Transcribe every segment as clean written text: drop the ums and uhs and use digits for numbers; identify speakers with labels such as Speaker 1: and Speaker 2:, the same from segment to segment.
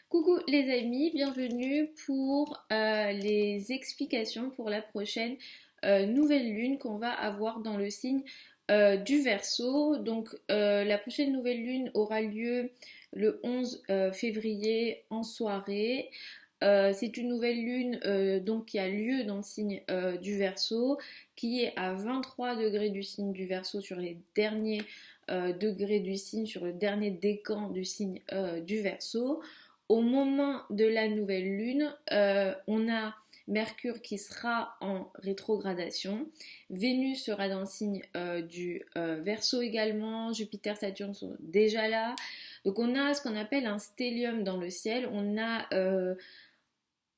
Speaker 1: Coucou les amis, bienvenue pour les explications pour la prochaine nouvelle lune qu'on va avoir dans le signe du Verseau. Donc la prochaine nouvelle lune aura lieu le 11 février en soirée. C'est une nouvelle lune donc qui a lieu dans le signe du Verseau, qui est à 23 degrés du signe du Verseau sur les derniers degrés du signe, sur le dernier décan du signe du Verseau. Au moment de la nouvelle lune, on a Mercure qui sera en rétrogradation, Vénus sera dans le signe du Verseau également, Jupiter, Saturne sont déjà là. Donc on a ce qu'on appelle un stellium dans le ciel, on a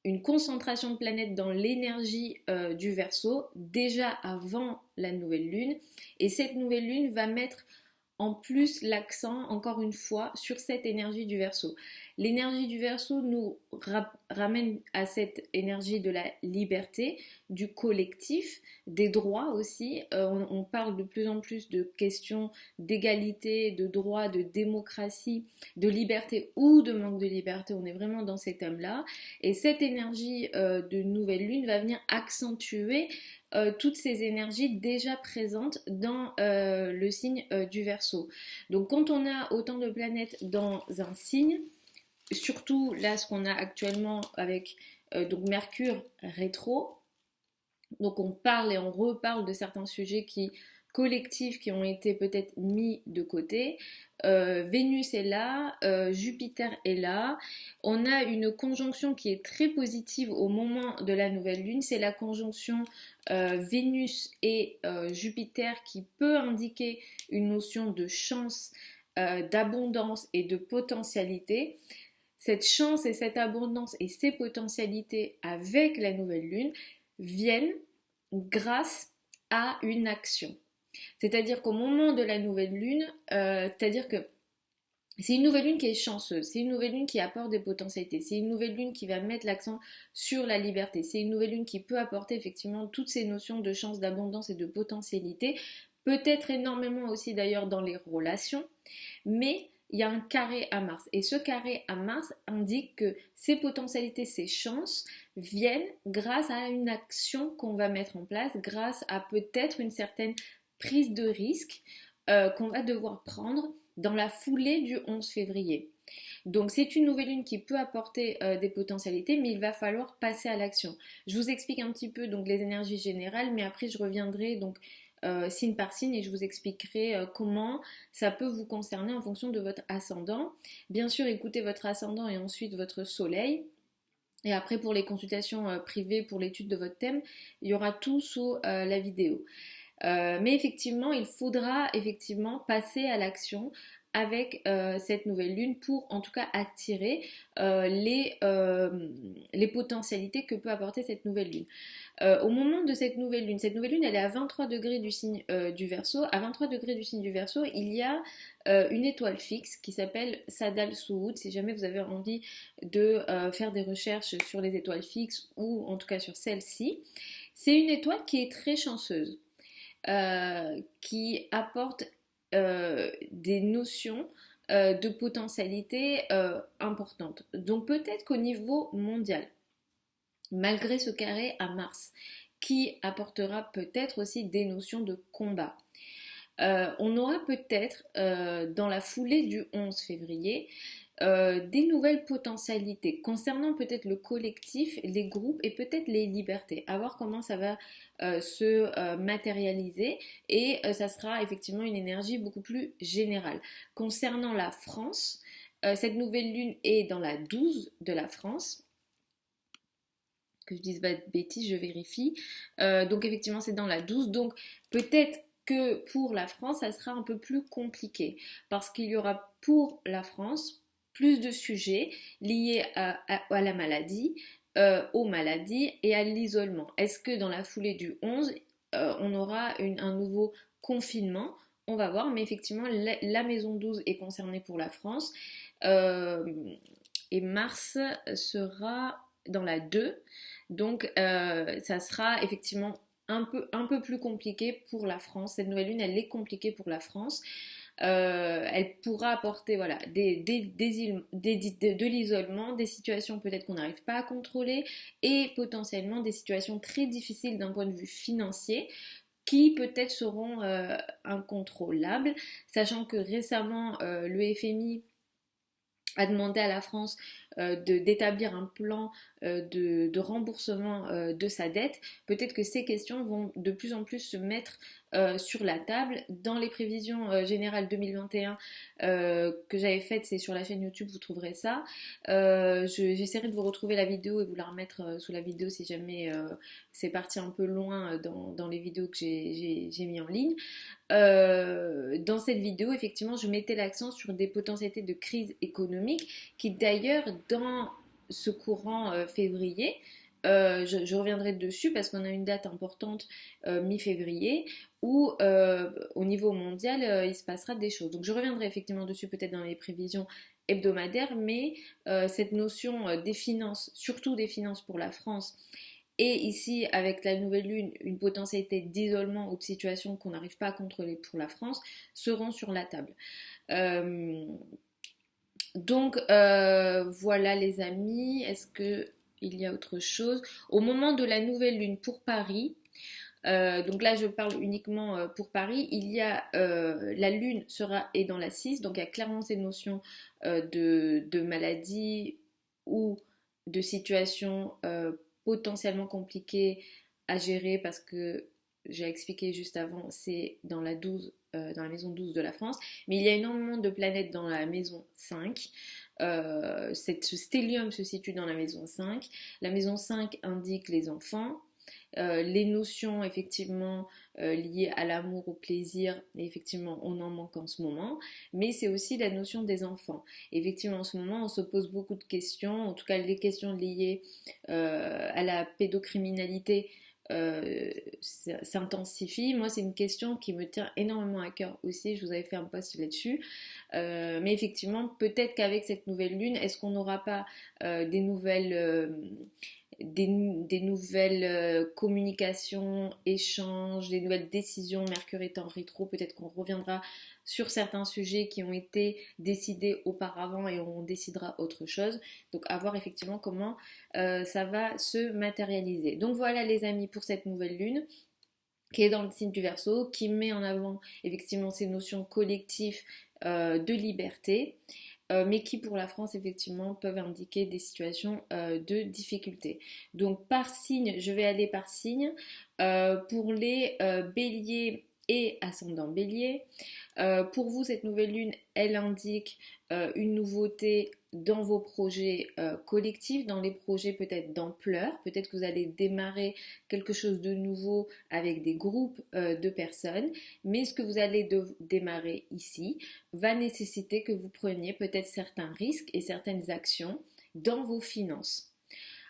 Speaker 1: une concentration de planètes dans l'énergie du Verseau déjà avant la nouvelle lune, et cette nouvelle lune va mettre en plus l'accent, encore une fois, sur cette énergie du Verseau. L'énergie du Verseau nous ramène à cette énergie de la liberté, du collectif, des droits aussi. On parle de plus en plus de questions d'égalité, de droits, de démocratie, de liberté ou de manque de liberté. On est vraiment dans ces thèmes-là. Et cette énergie de nouvelle lune va venir accentuer toutes ces énergies déjà présentes dans le signe du Verseau. Donc quand on a autant de planètes dans un signe, surtout là ce qu'on a actuellement avec donc Mercure rétro, donc on parle et on reparle de certains sujets collectifs qui ont été peut-être mis de côté. Vénus est là, Jupiter est là. On a une conjonction qui est très positive au moment de la nouvelle lune. C'est la conjonction Vénus et Jupiter qui peut indiquer une notion de chance, d'abondance et de potentialité. Cette chance et cette abondance et ces potentialités avec la nouvelle lune viennent grâce à une action. C'est-à-dire qu'au moment de la nouvelle lune, c'est-à-dire que c'est une nouvelle lune qui est chanceuse, c'est une nouvelle lune qui apporte des potentialités, c'est une nouvelle lune qui va mettre l'accent sur la liberté, c'est une nouvelle lune qui peut apporter effectivement toutes ces notions de chance, d'abondance et de potentialité, peut-être énormément aussi d'ailleurs dans les relations, mais il y a un carré à Mars. Et ce carré à Mars indique que ces potentialités, ces chances viennent grâce à une action qu'on va mettre en place, grâce à peut-être une certaine prise de risque qu'on va devoir prendre dans la foulée du 11 février. Donc c'est une nouvelle lune qui peut apporter des potentialités, mais il va falloir passer à l'action. Je vous explique un petit peu donc les énergies générales, mais après je reviendrai donc signe par signe et je vous expliquerai comment ça peut vous concerner en fonction de votre ascendant. Bien sûr, écoutez votre ascendant et ensuite votre soleil. Et après, pour les consultations privées pour l'étude de votre thème, il y aura tout sous la vidéo. Mais effectivement, il faudra effectivement passer à l'action avec cette nouvelle lune pour en tout cas attirer les potentialités que peut apporter cette nouvelle lune. Au moment de cette nouvelle lune elle est à 23 degrés du signe du Verseau. À 23 degrés du signe du Verseau, il y a une étoile fixe qui s'appelle Sadal Suud. Si jamais vous avez envie de faire des recherches sur les étoiles fixes ou en tout cas sur celle-ci, c'est une étoile qui est très chanceuse. Qui apporte des notions de potentialité importantes. Donc peut-être qu'au niveau mondial, malgré ce carré à Mars, qui apportera peut-être aussi des notions de combat, on aura peut-être dans la foulée du 11 février des nouvelles potentialités concernant peut-être le collectif, les groupes et peut-être les libertés. À voir comment ça va se matérialiser et ça sera effectivement une énergie beaucoup plus générale. Concernant la France, cette nouvelle lune est dans la 12 de la France. Que je dise pas de bêtises, je vérifie. Donc effectivement c'est dans la 12. Donc peut-être que pour la France, ça sera un peu plus compliqué parce qu'il y aura pour la France plus de sujets liés à la maladie, aux maladies et à l'isolement. Est-ce que dans la foulée du 11, on aura un nouveau confinement? On va voir, mais effectivement, la maison 12 est concernée pour la France et Mars sera dans la 2. Donc, ça sera effectivement un peu plus compliqué pour la France. Cette nouvelle lune, elle est compliquée pour la France. Elle pourra apporter voilà, de l'isolement, des situations peut-être qu'on n'arrive pas à contrôler et potentiellement des situations très difficiles d'un point de vue financier qui peut-être seront incontrôlables, sachant que récemment le FMI a demandé à la France d'établir un plan de remboursement de sa dette. Peut-être que ces questions vont de plus en plus se mettre sur la table. Dans les prévisions générales 2021 que j'avais faites, c'est sur la chaîne YouTube, vous trouverez ça. J'essaierai de vous retrouver la vidéo et vous la remettre sous la vidéo si jamais c'est parti un peu loin dans les vidéos que j'ai mis en ligne. Dans cette vidéo, effectivement, je mettais l'accent sur des potentialités de crise économique qui d'ailleurs, dans ce courant février, je reviendrai dessus parce qu'on a une date importante mi-février où au niveau mondial il se passera des choses. Donc je reviendrai effectivement dessus peut-être dans les prévisions hebdomadaires, mais cette notion des finances, surtout des finances pour la France, et ici, avec la nouvelle lune, une potentialité d'isolement ou de situation qu'on n'arrive pas à contrôler pour la France, seront sur la table. Euh, voilà les amis, est-ce qu'il y a autre chose? Au moment de la nouvelle lune pour Paris, donc là je parle uniquement pour Paris, il y a la lune est dans la 6, donc il y a clairement ces notions de maladie ou de situation potentiellement compliquée à gérer parce que j'ai expliqué juste avant, c'est dans la 12, dans la maison 12 de la France, mais il y a énormément de planètes dans la maison 5. Ce stellium se situe dans la maison 5. La maison 5 indique les enfants, les notions effectivement liées à l'amour, au plaisir, et effectivement on en manque en ce moment, mais c'est aussi la notion des enfants. Effectivement en ce moment on se pose beaucoup de questions, en tout cas les questions liées à la pédocriminalité s'intensifient. Moi c'est une question qui me tient énormément à cœur aussi, je vous avais fait un post là-dessus, mais effectivement peut-être qu'avec cette nouvelle lune, est-ce qu'on n'aura pas des nouvelles communications, échanges, des nouvelles décisions, Mercure étant rétro, peut-être qu'on reviendra sur certains sujets qui ont été décidés auparavant et on décidera autre chose. Donc à voir effectivement comment ça va se matérialiser. Donc voilà les amis pour cette nouvelle lune qui est dans le signe du Verseau, qui met en avant effectivement ces notions collectives de liberté, mais qui pour la France effectivement peuvent indiquer des situations de difficulté. Donc par signe, je vais aller par signe. Pour les béliers et ascendant bélier, pour vous cette nouvelle lune, elle indique une nouveauté dans vos projets collectifs, dans les projets peut-être d'ampleur, peut-être que vous allez démarrer quelque chose de nouveau avec des groupes de personnes, mais ce que vous allez démarrer ici va nécessiter que vous preniez peut-être certains risques et certaines actions dans vos finances.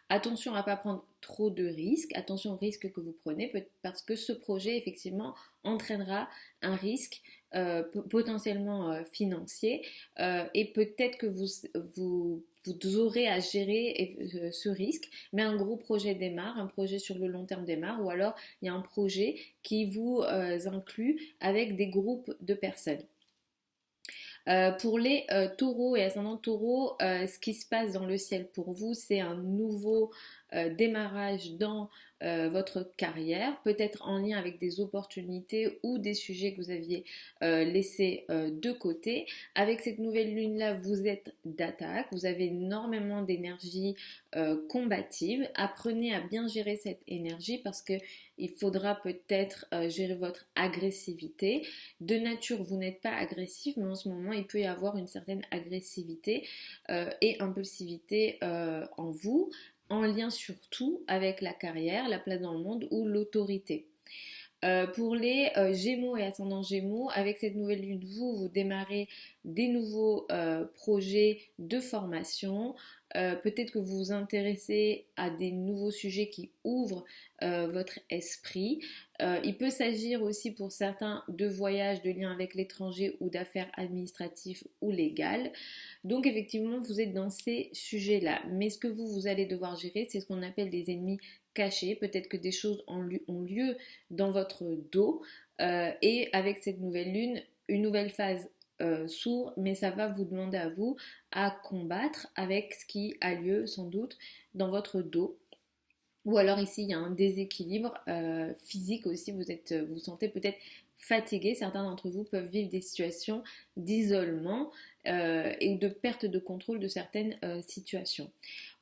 Speaker 1: Attention à ne pas prendre trop de risques, attention aux risques que vous prenez parce que ce projet effectivement entraînera un risque potentiellement financier et peut-être que vous aurez à gérer ce risque, mais un gros projet démarre, un projet sur le long terme démarre, ou alors il y a un projet qui vous inclut avec des groupes de personnes. Pour les taureaux et ascendants taureaux, ce qui se passe dans le ciel pour vous, c'est un nouveau démarrage dans votre carrière, peut-être en lien avec des opportunités ou des sujets que vous aviez laissés de côté. Avec cette nouvelle lune-là, vous êtes d'attaque, vous avez énormément d'énergie combative. Apprenez à bien gérer cette énergie parce que il faudra peut-être gérer votre agressivité. De nature, vous n'êtes pas agressif, mais en ce moment, il peut y avoir une certaine agressivité et impulsivité en vous, en lien surtout avec la carrière, la place dans le monde ou l'autorité. Pour les Gémeaux et ascendants Gémeaux, avec cette nouvelle lune, vous démarrez des nouveaux projets de formation. Peut-être que vous vous intéressez à des nouveaux sujets qui ouvrent votre esprit. Il peut s'agir aussi pour certains de voyages, de liens avec l'étranger ou d'affaires administratives ou légales. Donc effectivement, vous êtes dans ces sujets-là. Mais ce que vous allez devoir gérer, c'est ce qu'on appelle des ennemis cachés. Peut-être que des choses ont lieu dans votre dos et avec cette nouvelle lune, une nouvelle phase s'ouvre, mais ça va vous demander à vous à combattre avec ce qui a lieu sans doute dans votre dos. Ou alors ici, il y a un déséquilibre physique aussi, vous sentez peut-être fatigué. Certains d'entre vous peuvent vivre des situations d'isolement et de perte de contrôle de certaines situations.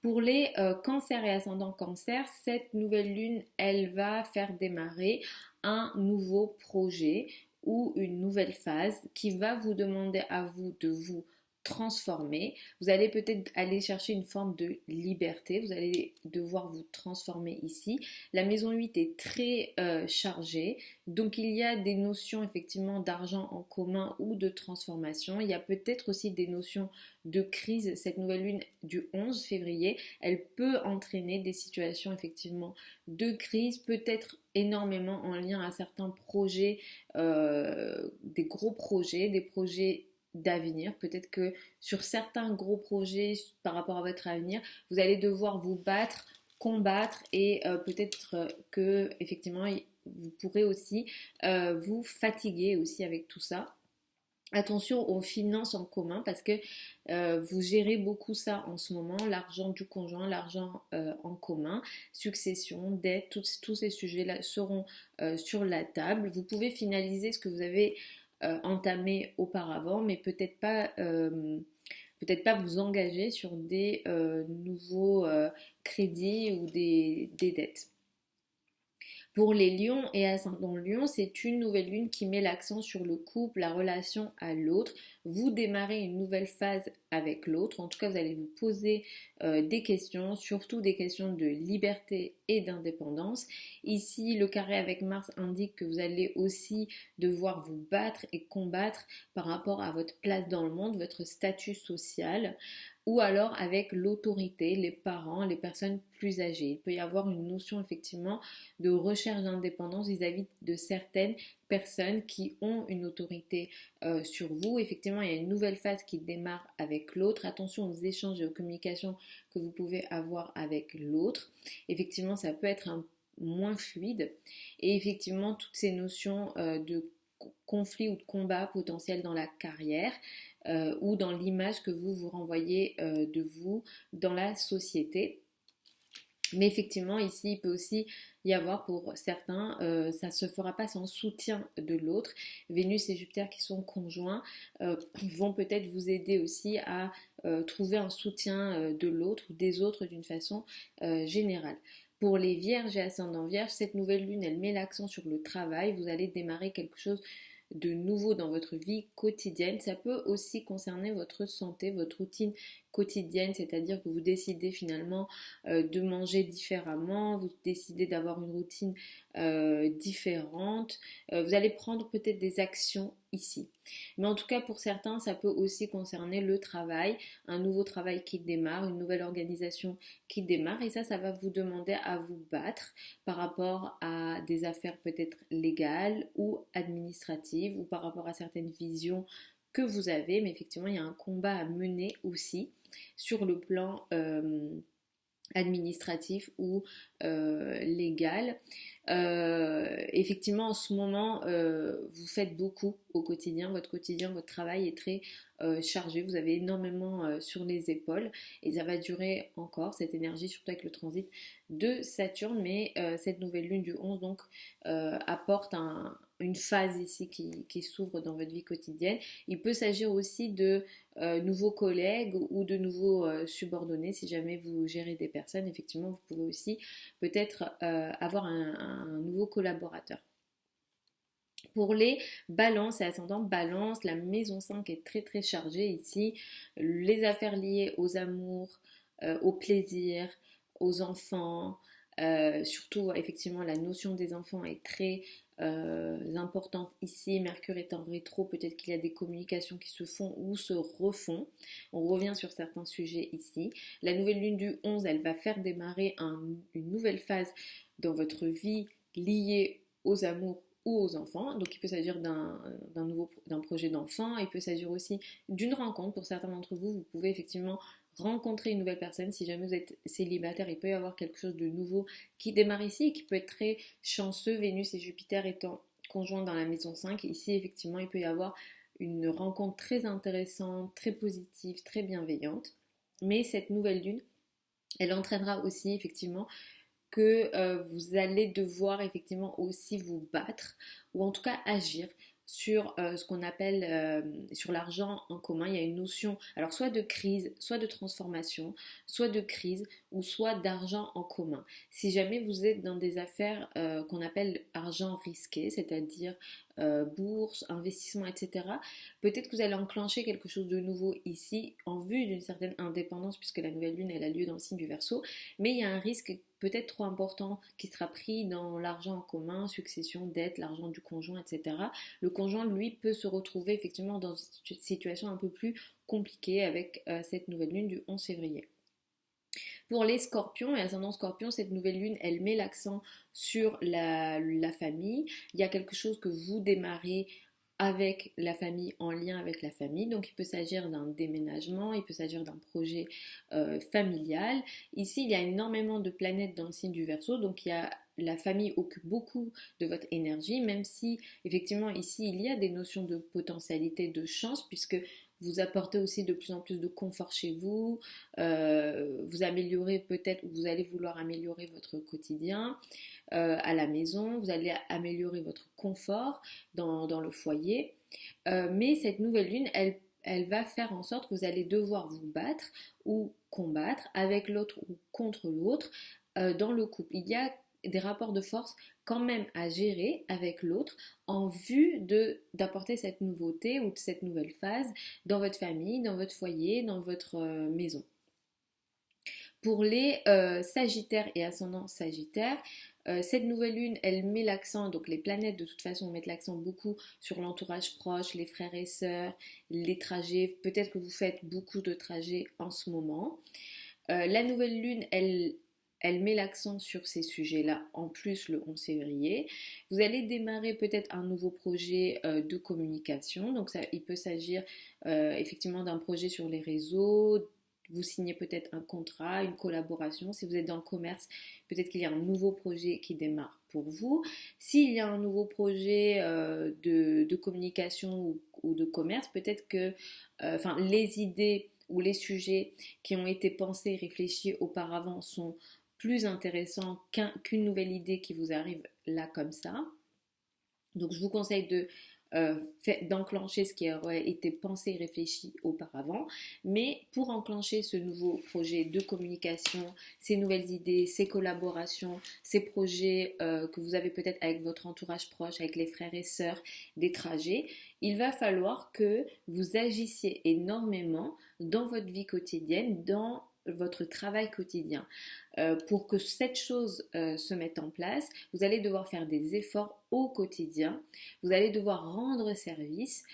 Speaker 1: Pour les cancers et ascendants cancer, cette nouvelle lune, elle va faire démarrer un nouveau projet ou une nouvelle phase qui va vous demander à vous de vous transformer. Vous allez peut-être aller chercher une forme de liberté. Vous allez devoir vous transformer ici. La maison 8 est très chargée. Donc il y a des notions effectivement d'argent en commun ou de transformation. Il y a peut-être aussi des notions de crise. Cette nouvelle lune du 11 février, elle peut entraîner des situations effectivement de crise, peut-être énormément en lien à certains projets, des gros projets, des projets d'avenir. Peut-être que sur certains gros projets par rapport à votre avenir, vous allez devoir vous battre, combattre et peut-être que effectivement vous pourrez aussi vous fatiguer aussi avec tout ça. Attention aux finances en commun parce que vous gérez beaucoup ça en ce moment, l'argent du conjoint, l'argent en commun, succession, dette, tous ces sujets-là seront sur la table. Vous pouvez finaliser ce que vous avez entamé auparavant, mais peut-être pas vous engager sur des nouveaux crédits ou des dettes. Pour les lions et ascendants lion, c'est une nouvelle lune qui met l'accent sur le couple, la relation à l'autre. Vous démarrez une nouvelle phase avec l'autre. En tout cas, vous allez vous poser des questions, surtout des questions de liberté et d'indépendance. Ici, le carré avec Mars indique que vous allez aussi devoir vous battre et combattre par rapport à votre place dans le monde, votre statut social, ou alors avec l'autorité, les parents, les personnes plus âgées. Il peut y avoir une notion effectivement de recherche d'indépendance vis-à-vis de certaines personnes qui ont une autorité sur vous. Effectivement, il y a une nouvelle phase qui démarre avec l'autre. Attention aux échanges et aux communications que vous pouvez avoir avec l'autre. Effectivement, ça peut être moins fluide. Et effectivement, toutes ces notions de conflit ou de combat potentiel dans la carrière ou dans l'image que vous vous renvoyez de vous dans la société. Mais effectivement, ici, il peut aussi y avoir pour certains, ça ne se fera pas sans soutien de l'autre. Vénus et Jupiter qui sont conjoints vont peut-être vous aider aussi à trouver un soutien de l'autre ou des autres d'une façon générale. Pour les vierges et ascendants vierges, cette nouvelle lune, elle met l'accent sur le travail. Vous allez démarrer quelque chose de nouveau dans votre vie quotidienne. Ça peut aussi concerner votre santé, votre routine quotidienne, c'est-à-dire que vous décidez finalement de manger différemment, vous décidez d'avoir une routine différente, vous allez prendre peut-être des actions ici. Mais en tout cas pour certains, ça peut aussi concerner le travail, un nouveau travail qui démarre, une nouvelle organisation qui démarre et ça va vous demander à vous battre par rapport à des affaires peut-être légales ou administratives ou par rapport à certaines visions que vous avez, mais effectivement il y a un combat à mener aussi sur le plan administratif ou légal. Effectivement, en ce moment, vous faites beaucoup au quotidien, votre travail est très chargé, vous avez énormément sur les épaules et ça va durer encore cette énergie, surtout avec le transit de Saturne, mais cette nouvelle lune du 11 donc apporte une phase ici qui s'ouvre dans votre vie quotidienne. Il peut s'agir aussi de nouveaux collègues ou de nouveaux subordonnés si jamais vous gérez des personnes. Effectivement, vous pouvez aussi peut-être avoir un nouveau collaborateur. Pour les balances et ascendants balance, la maison 5 est très très chargée ici. Les affaires liées aux amours, au plaisir, aux enfants, surtout effectivement la notion des enfants est très importante ici. Mercure est en rétro, peut-être qu'il y a des communications qui se font ou se refont. On revient sur certains sujets ici. La nouvelle lune du 11, elle va faire démarrer une nouvelle phase dans votre vie liée aux amours ou aux enfants. Donc il peut s'agir d'un projet d'enfant, il peut s'agir aussi d'une rencontre. Pour certains d'entre vous, vous pouvez effectivement rencontrer une nouvelle personne. Si jamais vous êtes célibataire, il peut y avoir quelque chose de nouveau qui démarre ici et qui peut être très chanceux. Vénus et Jupiter étant conjoints dans la maison 5. Ici, effectivement, il peut y avoir une rencontre très intéressante, très positive, très bienveillante. Mais cette nouvelle lune, elle entraînera aussi effectivement que vous allez devoir effectivement aussi vous battre ou en tout cas agir sur ce qu'on appelle sur l'argent en commun. Il y a une notion, alors soit de crise, soit de transformation, soit de crise ou soit d'argent en commun. Si jamais vous êtes dans des affaires qu'on appelle argent risqué, c'est-à-dire bourse, investissement, etc., peut-être que vous allez enclencher quelque chose de nouveau ici en vue d'une certaine indépendance puisque la nouvelle lune elle a lieu dans le signe du Verseau, mais il y a un risque peut-être trop important qui sera pris dans l'argent en commun, succession, dette, l'argent du conjoint, etc. Le conjoint, lui, peut se retrouver effectivement dans une situation un peu plus compliquée avec cette nouvelle lune du 11 février. Pour les scorpions et ascendant scorpion, cette nouvelle lune, elle met l'accent sur la famille. Il y a quelque chose que vous démarrez avec la famille, en lien avec la famille. Donc il peut s'agir d'un déménagement, il peut s'agir d'un projet familial. Ici, il y a énormément de planètes dans le signe du Verseau, donc il y a la famille occupe beaucoup de votre énergie, même si effectivement ici il y a des notions de potentialité, de chance, puisque vous apportez aussi de plus en plus de confort chez vous, vous améliorez peut-être, ou vous allez vouloir améliorer votre quotidien à la maison, vous allez améliorer votre confort dans le foyer. Mais cette nouvelle lune, elle va faire en sorte que vous allez devoir vous battre ou combattre avec l'autre ou contre l'autre dans le couple. Il y a des rapports de force quand même à gérer avec l'autre en vue d'apporter cette nouveauté ou cette nouvelle phase dans votre famille, dans votre foyer, dans votre maison. Pour les Sagittaires et ascendants Sagittaires, cette nouvelle lune, elle met l'accent, donc les planètes de toute façon mettent l'accent beaucoup sur l'entourage proche, les frères et sœurs, les trajets. Peut-être que vous faites beaucoup de trajets en ce moment. La nouvelle lune, elle met l'accent sur ces sujets-là, en plus le 11 février. Vous allez démarrer peut-être un nouveau projet de communication. Donc ça, il peut s'agir effectivement d'un projet sur les réseaux. Vous signez peut-être un contrat, une collaboration. Si vous êtes dans le commerce, peut-être qu'il y a un nouveau projet qui démarre pour vous. S'il y a un nouveau projet de communication ou de commerce, peut-être que les idées ou les sujets qui ont été pensés et réfléchis auparavant sont plus intéressants qu'une nouvelle idée qui vous arrive là comme ça. Donc je vous conseille d'enclencher ce qui aurait été pensé et réfléchi auparavant. Mais pour enclencher ce nouveau projet de communication, ces nouvelles idées, ces collaborations, ces projets que vous avez peut-être avec votre entourage proche, avec les frères et sœurs, des trajets, il va falloir que vous agissiez énormément dans votre vie quotidienne, dans votre travail quotidien. Pour que cette chose se mette en place, vous allez devoir faire des efforts au quotidien, vous allez devoir rendre service.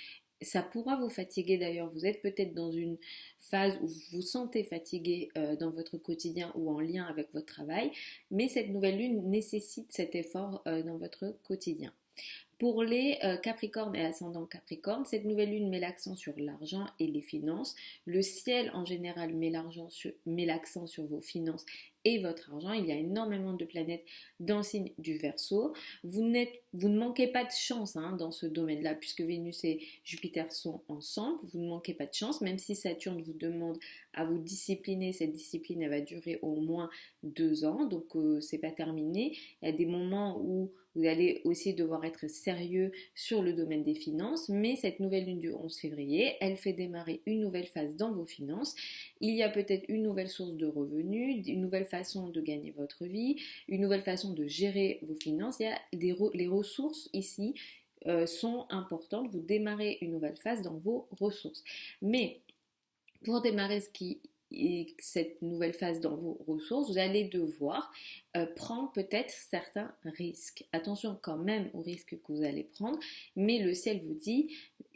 Speaker 1: Ça pourra vous fatiguer d'ailleurs, vous êtes peut-être dans une phase où vous vous sentez fatigué dans votre quotidien ou en lien avec votre travail, mais cette nouvelle lune nécessite cet effort dans votre quotidien. Pour les Capricornes et ascendants Capricorne, cette nouvelle lune met l'accent sur l'argent et les finances. Le ciel en général met l'accent sur vos finances et votre argent. Il y a énormément de planètes dans le signe du Verseau. Vous ne manquez pas de chance dans ce domaine-là, puisque Vénus et Jupiter sont ensemble. Vous ne manquez pas de chance, même si Saturne vous demande à vous discipliner. Cette discipline, elle va durer au moins 2 ans, donc c'est pas terminé. Il y a des moments où vous allez aussi devoir être sérieux sur le domaine des finances, mais cette nouvelle lune du 11 février, elle fait démarrer une nouvelle phase dans vos finances. Il y a peut-être une nouvelle source de revenus, une nouvelle façon de gagner votre vie, une nouvelle façon de gérer vos finances. Il y a les ressources ici sont importantes. Vous démarrez une nouvelle phase dans vos ressources. Mais pour démarrer cette nouvelle phase dans vos ressources, vous allez devoir prendre peut-être certains risques. Attention quand même aux risques que vous allez prendre, mais le ciel vous dit,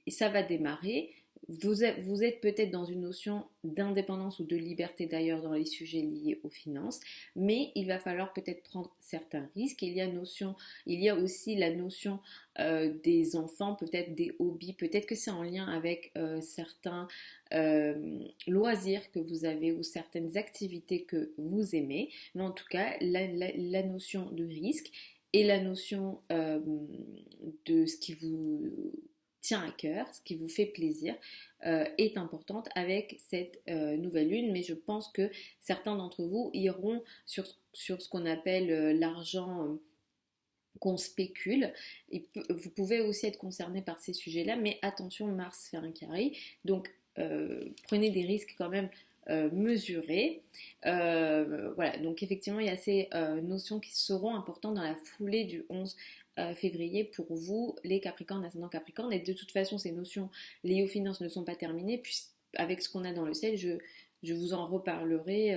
Speaker 1: ça va démarrer. Vous êtes peut-être dans une notion d'indépendance ou de liberté d'ailleurs dans les sujets liés aux finances, mais il va falloir peut-être prendre certains risques. Il y a aussi la notion des enfants, peut-être des hobbies, peut-être que c'est en lien avec certains loisirs que vous avez ou certaines activités que vous aimez, mais en tout cas la notion de risque et la notion de ce qui vous tient à cœur, ce qui vous fait plaisir, est importante avec cette nouvelle lune. Mais je pense que certains d'entre vous iront sur ce qu'on appelle l'argent qu'on spécule. Et vous pouvez aussi être concerné par ces sujets-là, mais attention, Mars fait un carré, donc prenez des risques quand même mesurés. Voilà, donc effectivement, il y a ces notions qui seront importantes dans la foulée du 11 février pour vous, les Capricornes, ascendant Capricorne. Et de toute façon, ces notions liées aux finances ne sont pas terminées, puis avec ce qu'on a dans le ciel, je vous en reparlerai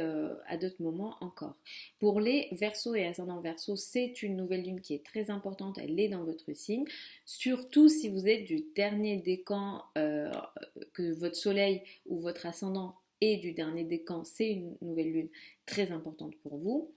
Speaker 1: à d'autres moments encore. Pour les Verseaux et ascendant Verseau, c'est une nouvelle lune qui est très importante, elle est dans votre signe, surtout si vous êtes du dernier décan, que votre soleil ou votre ascendant est du dernier décan, c'est une nouvelle lune très importante pour vous.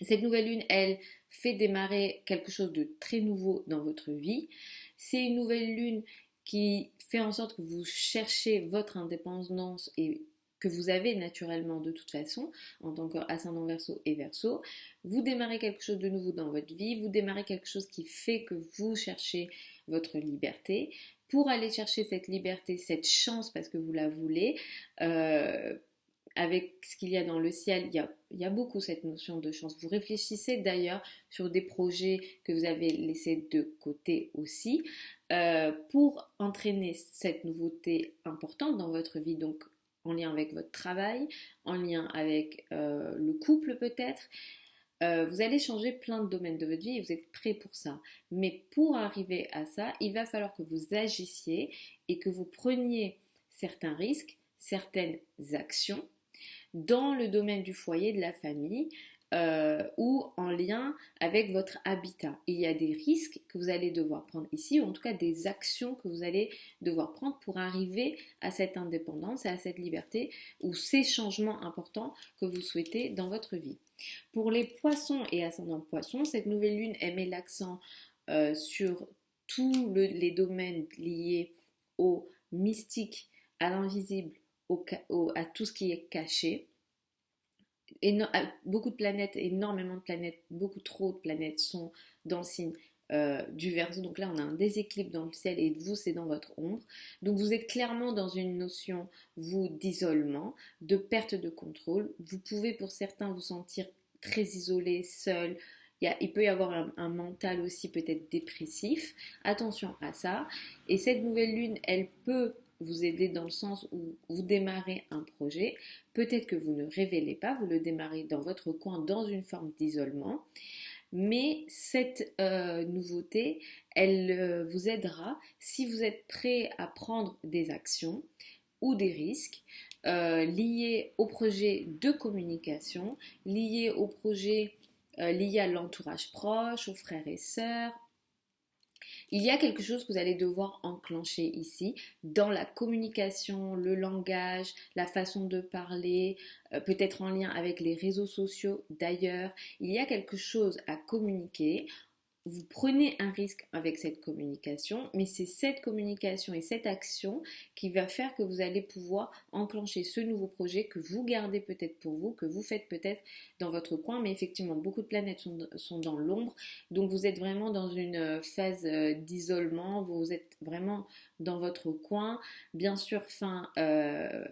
Speaker 1: Cette nouvelle lune, elle fait démarrer quelque chose de très nouveau dans votre vie. C'est une nouvelle lune qui fait en sorte que vous cherchez votre indépendance et que vous avez naturellement de toute façon en tant qu'ascendant Verseau et Verseau. Vous démarrez quelque chose de nouveau dans votre vie, vous démarrez quelque chose qui fait que vous cherchez votre liberté. Pour aller chercher cette liberté, cette chance parce que vous la voulez, avec ce qu'il y a dans le ciel, il y a beaucoup cette notion de chance. Vous réfléchissez d'ailleurs sur des projets que vous avez laissés de côté aussi pour entraîner cette nouveauté importante dans votre vie, donc en lien avec votre travail, en lien avec le couple peut-être. Vous allez changer plein de domaines de votre vie et vous êtes prêt pour ça. Mais pour arriver à ça, il va falloir que vous agissiez et que vous preniez certains risques, certaines actions dans le domaine du foyer, de la famille ou en lien avec votre habitat. Il y a des risques que vous allez devoir prendre ici, ou en tout cas des actions que vous allez devoir prendre pour arriver à cette indépendance et à cette liberté ou ces changements importants que vous souhaitez dans votre vie. Pour les poissons et ascendants poissons, cette nouvelle lune elle met l'accent sur tous les domaines liés au mystique, à l'invisible, à tout ce qui est caché. Beaucoup de planètes, énormément de planètes, beaucoup trop de planètes sont dans le signe du Verseau. Donc là, on a un déséquilibre dans le ciel et vous, c'est dans votre ombre. Donc vous êtes clairement dans une notion, vous, d'isolement, de perte de contrôle. Vous pouvez, pour certains, vous sentir très isolé, seul. Il peut y avoir un mental aussi peut-être dépressif. Attention à ça. Et cette nouvelle lune, elle peut vous aider dans le sens où vous démarrez un projet. Peut-être que vous ne révélez pas, vous le démarrez dans votre coin, dans une forme d'isolement. Mais cette nouveauté, elle vous aidera si vous êtes prêt à prendre des actions ou des risques liés au projet de communication, liés au projet liés à l'entourage proche, aux frères et sœurs. Il y a quelque chose que vous allez devoir enclencher ici dans la communication, le langage, la façon de parler, peut-être en lien avec les réseaux sociaux d'ailleurs. Il y a quelque chose à communiquer. Vous prenez un risque avec cette communication, mais c'est cette communication et cette action qui va faire que vous allez pouvoir enclencher ce nouveau projet que vous gardez peut-être pour vous, que vous faites peut-être dans votre coin, mais effectivement beaucoup de planètes sont dans l'ombre, donc vous êtes vraiment dans une phase d'isolement, vous êtes vraiment dans votre coin. Bien sûr, fin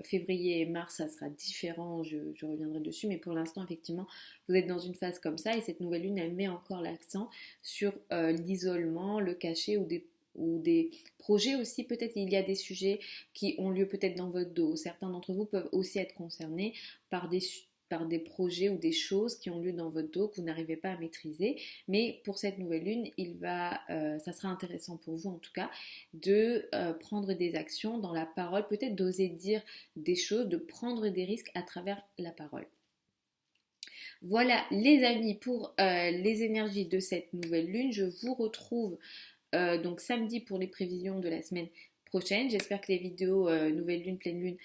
Speaker 1: février et mars, ça sera différent, je reviendrai dessus, mais pour l'instant, effectivement, vous êtes dans une phase comme ça et cette nouvelle lune, elle met encore l'accent sur l'isolement, le cachet ou des projets aussi. Peut-être il y a des sujets qui ont lieu peut-être dans votre dos. Certains d'entre vous peuvent aussi être concernés par des projets ou des choses qui ont lieu dans votre dos que vous n'arrivez pas à maîtriser. Mais pour cette nouvelle lune, ça sera intéressant pour vous en tout cas de prendre des actions dans la parole, peut-être d'oser dire des choses, de prendre des risques à travers la parole. Voilà les amis pour les énergies de cette nouvelle lune. Je vous retrouve donc samedi pour les prévisions de la semaine prochaine. J'espère que les vidéos nouvelle lune, pleine lune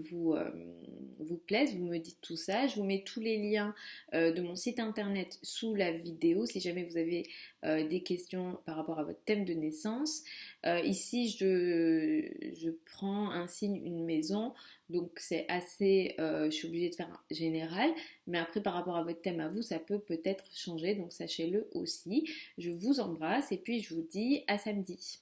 Speaker 1: vous plaisent. Vous me dites tout ça. Je vous mets tous les liens de mon site internet sous la vidéo si jamais vous avez des questions par rapport à votre thème de naissance. Ici, je prends un signe, une maison. Donc c'est assez, je suis obligée de faire un général, mais après par rapport à votre thème à vous, ça peut peut-être changer, donc sachez-le aussi. Je vous embrasse et puis je vous dis à samedi.